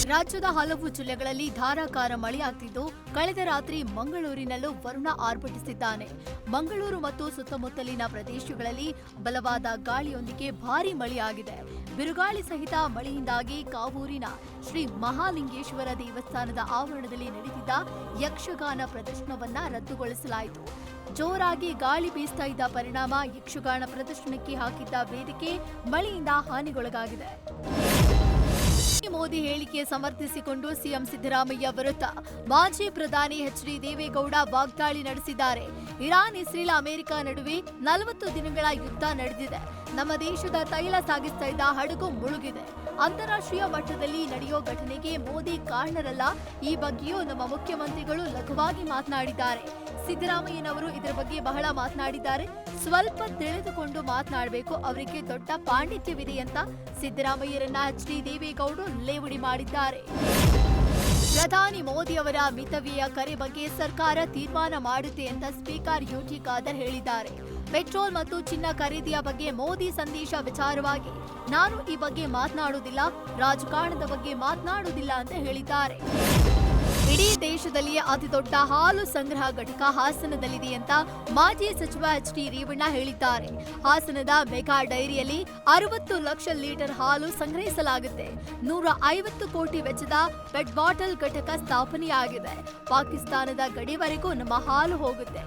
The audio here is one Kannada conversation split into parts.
ರಾಜ್ಯದ ಹಲವು ಜಿಲ್ಲೆಗಳಲ್ಲಿ ಧಾರಾಕಾರ ಮಳೆಯಾಗ್ತಿದ್ದು, ಕಳೆದ ರಾತ್ರಿ ಮಂಗಳೂರಿನಲ್ಲೂ ವರುಣ ಆರ್ಭಟಿಸಿದ್ದಾನೆ. ಮಂಗಳೂರು ಮತ್ತು ಸುತ್ತಮುತ್ತಲಿನ ಪ್ರದೇಶಗಳಲ್ಲಿ ಬಲವಾದ ಗಾಳಿಯೊಂದಿಗೆ ಭಾರೀ ಮಳೆಯಾಗಿದೆ. ಬಿರುಗಾಳಿ ಸಹಿತ ಮಳೆಯಿಂದಾಗಿ ಕಾವೂರಿನ ಶ್ರೀ ಮಹಾಲಿಂಗೇಶ್ವರ ದೇವಸ್ಥಾನದ ಆವರಣದಲ್ಲಿ ನಡೆದಿದ್ದ ಯಕ್ಷಗಾನ ಪ್ರದರ್ಶನವನ್ನ ರದ್ದುಗೊಳಿಸಲಾಯಿತು. ಜೋರಾಗಿ ಗಾಳಿ ಬೀಸ್ತಾ ಇದ್ದ ಪರಿಣಾಮ ಯಕ್ಷಗಾನ ಪ್ರದರ್ಶನಕ್ಕೆ ಹಾಕಿದ್ದ ವೇದಿಕೆ ಮಳೆಯಿಂದ ಹಾನಿಗೊಳಗಾಗಿದೆ. ಮೋದಿ ಹೇಳಿಕೆ ಸಮರ್ಥಿಸಿಕೊಂಡು ಸಿಎಂ ಸಿದ್ದರಾಮಯ್ಯ ವಿರುದ್ಧ ಮಾಜಿ ಪ್ರಧಾನಿ ಎಚ್.ಡಿ. ದೇವೇಗೌಡ ವಾಗ್ದಾಳಿ ನಡೆಸಿದ್ದಾರೆ. ಇರಾನ್, ಇಸ್ರೇಲ್, ಅಮೆರಿಕ ನಡುವೆ 40 ದಿನಗಳ ಯುದ್ಧ ನಡೆದಿದೆ. ನಮ್ಮ ದೇಶದ ತೈಲ ಸಾಗಿಸ್ತಾ ಇದ್ದ ಹಡಗು ಮುಳುಗಿದೆ. ಅಂತಾರಾಷ್ಟ್ರೀಯ ಮಟ್ಟದಲ್ಲಿ ನಡೆಯೋ ಘಟನೆಗೆ ಮೋದಿ ಕಾರಣರಲ್ಲ. ಈ ಬಗ್ಗೆಯೂ ನಮ್ಮ ಮುಖ್ಯಮಂತ್ರಿಗಳು ಲಘುವಾಗಿ ಮಾತನಾಡಿದ್ದಾರೆ. ಸಿದ್ದರಾಮಯ್ಯನವರು ಇದರ ಬಗ್ಗೆ ಬಹಳ ಮಾತನಾಡಿದ್ದಾರೆ. ಸ್ವಲ್ಪ ತಿಳಿದುಕೊಂಡು ಮಾತನಾಡಬೇಕು. ಅವರಿಗೆ ದೊಡ್ಡ ಪಾಂಡಿತ್ಯವಿದೆ ಅಂತ ಸಿದ್ದರಾಮಯ್ಯರನ್ನ ಎಚ್.ಡಿ. ದೇವೇಗೌಡರು ಲೇವಡಿ ಮಾಡಿದ್ದಾರೆ. ಪ್ರಧಾನಿ ಮೋದಿ ಅವರ ಮಿತವ್ಯಯ ಕರೆ ಬಗ್ಗೆ ಸರ್ಕಾರ ತೀರ್ಮಾನ ಮಾಡುತ್ತೆ ಅಂತ ಸ್ಪೀಕರ್ ಯುಟಿ ಖಾದರ್ ಹೇಳಿದ್ದಾರೆ. ಪೆಟ್ರೋಲ್ ಮತ್ತು ಚಿನ್ನ ಖರೀದಿಯ ಬಗ್ಗೆ ಮೋದಿ ಸಂದೇಶ ವಿಚಾರವಾಗಿ ನಾನು ಈ ಬಗ್ಗೆ ಮಾತನಾಡುವುದಿಲ್ಲ, ರಾಜಕಾರಣದ ಬಗ್ಗೆ ಮಾತನಾಡುವುದಿಲ್ಲ ಅಂತ ಹೇಳಿದ್ದಾರೆ. ಇಡೀ ದೇಶದಲ್ಲಿಯೇ ಅತಿದೊಡ್ಡ ಹಾಲು ಸಂಗ್ರಹ ಘಟಕ ಹಾಸನದಲ್ಲಿದೆ ಅಂತ ಮಾಜಿ ಸಚಿವ ಎಚ್.ಡಿ. ರೇವಣ್ಣ ಹೇಳಿದ್ದಾರೆ. ಹಾಸನದ ಮೆಗಾ ಡೈರಿಯಲ್ಲಿ 60 ಲಕ್ಷ ಲೀಟರ್ ಹಾಲು ಸಂಗ್ರಹಿಸಲಾಗುತ್ತೆ. 150 ಕೋಟಿ ವೆಚ್ಚದ ಪೆಟ್ ಬಾಟಲ್ ಘಟಕ ಸ್ಥಾಪನೆಯಾಗಿದೆ. ಪಾಕಿಸ್ತಾನದ ಗಡಿವರೆಗೂ ನಮ್ಮ ಹಾಲು ಹೋಗುತ್ತೆ.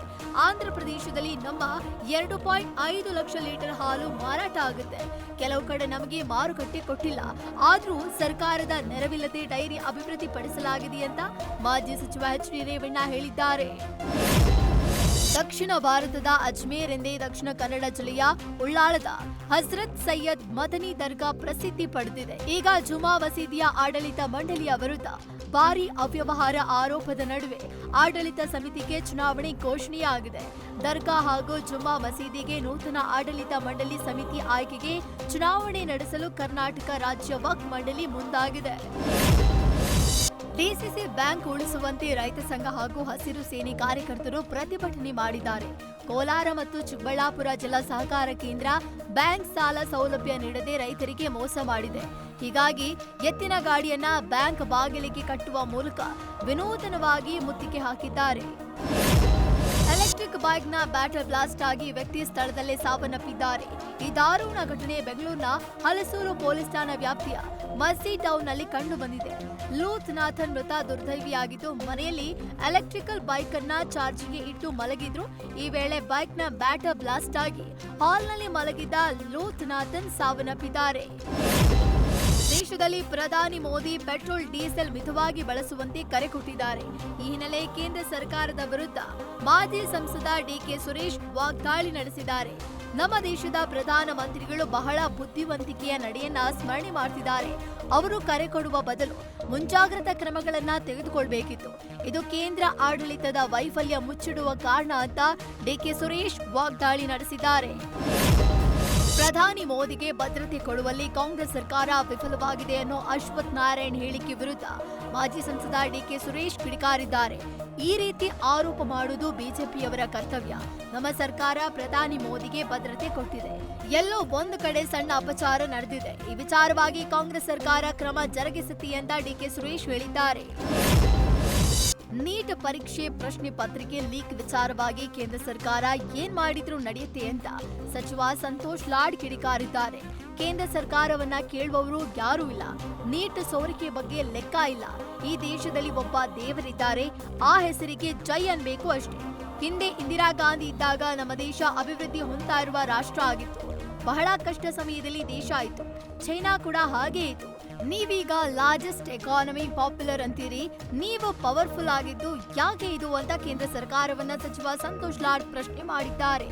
ಆಂಧ್ರ ಪ್ರದೇಶದಲ್ಲಿ ನಮ್ಮ 2.5 ಲಕ್ಷ ಲೀಟರ್ ಹಾಲು ಮಾರಾಟ ಆಗುತ್ತೆ. ಕೆಲವು ಕಡೆ ನಮಗೆ ಮಾರುಕಟ್ಟೆ ಕೊಟ್ಟಿಲ್ಲ, ಆದ್ರೂ ಸರ್ಕಾರದ ನೆರವಿಲ್ಲದೆ ಡೈರಿ ಅಭಿವೃದ್ಧಿ ಪಡಿಸಲಾಗಿದೆ ಅಂತ ಮಾಜಿ ಸಚಿವ ಎಚ್.ಡಿ. ರೇವಣ್ಣ ಹೇಳಿದ್ದಾರೆ. ದಕ್ಷಿಣ ಭಾರತದ ಅಜ್ಮೇರ್ ಎಂದೇ ದಕ್ಷಿಣ ಕನ್ನಡ ಜಿಲ್ಲೆಯ ಉಳ್ಳಾಳದ ಹಜರತ್ ಸೈಯದ್ ಮದನಿ ದರ್ಗಾ ಪ್ರಸಿದ್ಧಿ ಪಡೆದಿದೆ. ಈಗ ಜುಮಾ ಮಸೀದಿಯ ಆಡಳಿತ ಮಂಡಳಿಯ ವಿರುದ್ಧ ಭಾರೀ ಅವ್ಯವಹಾರ ಆರೋಪದ ನಡುವೆ ಆಡಳಿತ ಸಮಿತಿಗೆ ಚುನಾವಣೆ ಘೋಷಣೆಯಾಗಿದೆ. ದರ್ಗಾ ಹಾಗೂ ಜುಮಾ ಮಸೀದಿಗೆ ನೂತನ ಆಡಳಿತ ಮಂಡಳಿ ಸಮಿತಿ ಆಯ್ಕೆಗೆ ಚುನಾವಣೆ ನಡೆಸಲು ಕರ್ನಾಟಕ ರಾಜ್ಯ ವಕ್ಫ್ ಮಂಡಳಿ ಮುಂದಾಗಿದೆ. ಡಿಸಿಸಿ ಬ್ಯಾಂಕ್ ಉಳಿಸುವಂತೆ ರೈತ ಸಂಘ ಹಾಗೂ ಹಸಿರು ಸೇನೆ ಕಾರ್ಯಕರ್ತರು ಪ್ರತಿಭಟನೆ ಮಾಡಿದ್ದಾರೆ. ಕೋಲಾರ ಮತ್ತು ಚಿಕ್ಕಬಳ್ಳಾಪುರ ಜಿಲ್ಲಾ ಸಹಕಾರ ಕೇಂದ್ರ ಬ್ಯಾಂಕ್ ಸಾಲ ಸೌಲಭ್ಯ ನೀಡದೆ ರೈತರಿಗೆ ಮೋಸ ಮಾಡಿದೆ. ಹೀಗಾಗಿ ಎತ್ತಿನ ಗಾಡಿಯನ್ನ ಬ್ಯಾಂಕ್ ಬಾಗಿಲಿಗೆ ಕಟ್ಟುವ ಮೂಲಕ ವಿನೂತನವಾಗಿ ಮುತ್ತಿಗೆ ಹಾಕಿದ್ದಾರೆ. ಎಲೆಕ್ಟ್ರಿಕ್ ಬೈಕ್ನ ಬ್ಯಾಟರ್ ಬ್ಲಾಸ್ಟ್ ಆಗಿ ವ್ಯಕ್ತಿ ಸ್ಥಳದಲ್ಲೇ ಸಾವನ್ನಪ್ಪಿದ್ದಾರೆ. ಈ ದಾರುಣ ಘಟನೆ ಬೆಂಗಳೂರಿನ ಹಲಸೂರು ಪೊಲೀಸ್ ಠಾಣಾ ವ್ಯಾಪ್ತಿಯ ಮಸ್ಸಿ ಟೌನ್ನಲ್ಲಿ ಕಂಡು ಬಂದಿದೆ. ಲೂತ್ ನಾಥನ್ ಮೃತ ದುರ್ದೈವಿಯಾಗಿದ್ದು, ಮನೆಯಲ್ಲಿ ಎಲೆಕ್ಟ್ರಿಕಲ್ ಬೈಕ್ ಅನ್ನ ಚಾರ್ಜಿಗೆ ಇಟ್ಟು ಮಲಗಿದ್ರು. ಈ ವೇಳೆ ಬೈಕ್ನ ಬ್ಯಾಟರ್ ಬ್ಲಾಸ್ಟ್ ಆಗಿ ಹಾಲ್ನಲ್ಲಿ ಮಲಗಿದ್ದ ಲೂತ್ ನಾಥನ್ ಸಾವನ್ನಪ್ಪಿದ್ದಾರೆ. ದೇಶದಲ್ಲಿ ಪ್ರಧಾನಿ ಮೋದಿ ಪೆಟ್ರೋಲ್, ಡೀಸೆಲ್ ಮಿತವಾಗಿ ಬಳಸುವಂತೆ ಕರೆ ಕೊಟ್ಟಿದ್ದಾರೆ. ಈ ಹಿನ್ನೆಲೆ ಕೇಂದ್ರ ಸರ್ಕಾರದ ವಿರುದ್ಧ ಮಾಜಿ ಸಂಸದ ಡಿಕೆ ಸುರೇಶ್ ವಾಗ್ದಾಳಿ ನಡೆಸಿದ್ದಾರೆ. ನಮ್ಮ ದೇಶದ ಪ್ರಧಾನ ಮಂತ್ರಿಗಳು ಬಹಳ ಬುದ್ಧಿವಂತಿಕೆಯ ನಡೆಯನ್ನ ಸ್ಮರಣೆ ಮಾಡ್ತಿದ್ದಾರೆ. ಅವರು ಕರೆ ಕೊಡುವ ಬದಲು ಮುಂಜಾಗ್ರತಾ ಕ್ರಮಗಳನ್ನ ತೆಗೆದುಕೊಳ್ಬೇಕಿತ್ತು. ಇದು ಕೇಂದ್ರ ಆಡಳಿತದ ವೈಫಲ್ಯ ಮುಚ್ಚಿಡುವ ಕಾರಣ ಅಂತ ಡಿಕೆ ಸುರೇಶ್ ವಾಗ್ದಾಳಿ ನಡೆಸಿದ್ದಾರೆ. ಪ್ರಧಾನಿ ಮೋದಿಗೆ ಭದ್ರತೆ ಕೊಡುವಲ್ಲಿ ಕಾಂಗ್ರೆಸ್ ಸರ್ಕಾರ ವಿಫಲವಾಗಿದೆ ಅನ್ನೋ ಅಶ್ವಥ್ ನಾರಾಯಣ್ ಹೇಳಿಕೆ ವಿರುದ್ಧ ಮಾಜಿ ಸಂಸದ ಡಿಕೆ ಸುರೇಶ್ ಕಿಡಿಕಾರಿದ್ದಾರೆ. ಈ ರೀತಿ ಆರೋಪ ಮಾಡುವುದು ಬಿಜೆಪಿಯವರ ಕರ್ತವ್ಯ. ನಮ್ಮ ಸರ್ಕಾರ ಪ್ರಧಾನಿ ಮೋದಿಗೆ ಭದ್ರತೆ ಕೊಟ್ಟಿದೆ. ಎಲ್ಲೋ ಒಂದು ಕಡೆ ಸಣ್ಣ ಅಪಚಾರ ನಡೆದಿದೆ. ಈ ವಿಚಾರವಾಗಿ ಕಾಂಗ್ರೆಸ್ ಸರ್ಕಾರ ಕ್ರಮ ಜರುಗಿಸುತ್ತೆ ಅಂತ ಡಿಕೆ ಸುರೇಶ್ ಹೇಳಿದ್ದಾರೆ. ನೀಟ್ ಪರೀಕ್ಷೆ ಪ್ರಶ್ನೆ ಪತ್ರಿಕೆ ಲೀಕ್ ವಿಚಾರವಾಗಿ ಕೇಂದ್ರ ಸರ್ಕಾರ ಏನ್ ಮಾಡಿದ್ರೂ ನಡೆಯುತ್ತೆ ಅಂತ ಸಚಿವ ಸಂತೋಷ್ ಲಾಡ್ ಕಿಡಿಕಾರಿದ್ದಾರೆ. ಕೇಂದ್ರ ಸರ್ಕಾರವನ್ನ ಕೇಳುವವರು ಯಾರೂ ಇಲ್ಲ. ನೀಟ್ ಸೋರಿಕೆ ಬಗ್ಗೆ ಲೆಕ್ಕ ಇಲ್ಲ. ಈ ದೇಶದಲ್ಲಿ ಒಬ್ಬ ದೇವರಿದ್ದಾರೆ, ಆ ಹೆಸರಿಗೆ ಜೈ ಅನ್ಬೇಕು ಅಷ್ಟೇ. ಹಿಂದೆ ಇಂದಿರಾ ಗಾಂಧಿ ಇದ್ದಾಗ ನಮ್ಮ ದೇಶ ಅಭಿವೃದ್ಧಿ ಹೊಂದ್ತಾ ಇರುವ ರಾಷ್ಟ್ರ ಆಗಿತ್ತು. ಬಹಳ ಕಷ್ಟ ಸಮಯದಲ್ಲಿ ದೇಶ ಆಯಿತು. ಚೈನಾ ಕೂಡ ಹಾಗೇ ಇತ್ತು. ನೀವೀಗ ಲಾರ್ಜೆಸ್ಟ್ ಎಕಾನಮಿ ಪಾಪ್ಯುಲರ್ ಅಂತೀರಿ. ನೀವು ಪವರ್ಫುಲ್ ಆಗಿದ್ದು ಯಾಕೆ ಇದು ಅಂತ ಕೇಂದ್ರ ಸರ್ಕಾರವನ್ನ ಸಚಿವ ಸಂತೋಷ್ ಲಾಡ್ ಪ್ರಶ್ನೆ ಮಾಡಿದ್ದಾರೆ.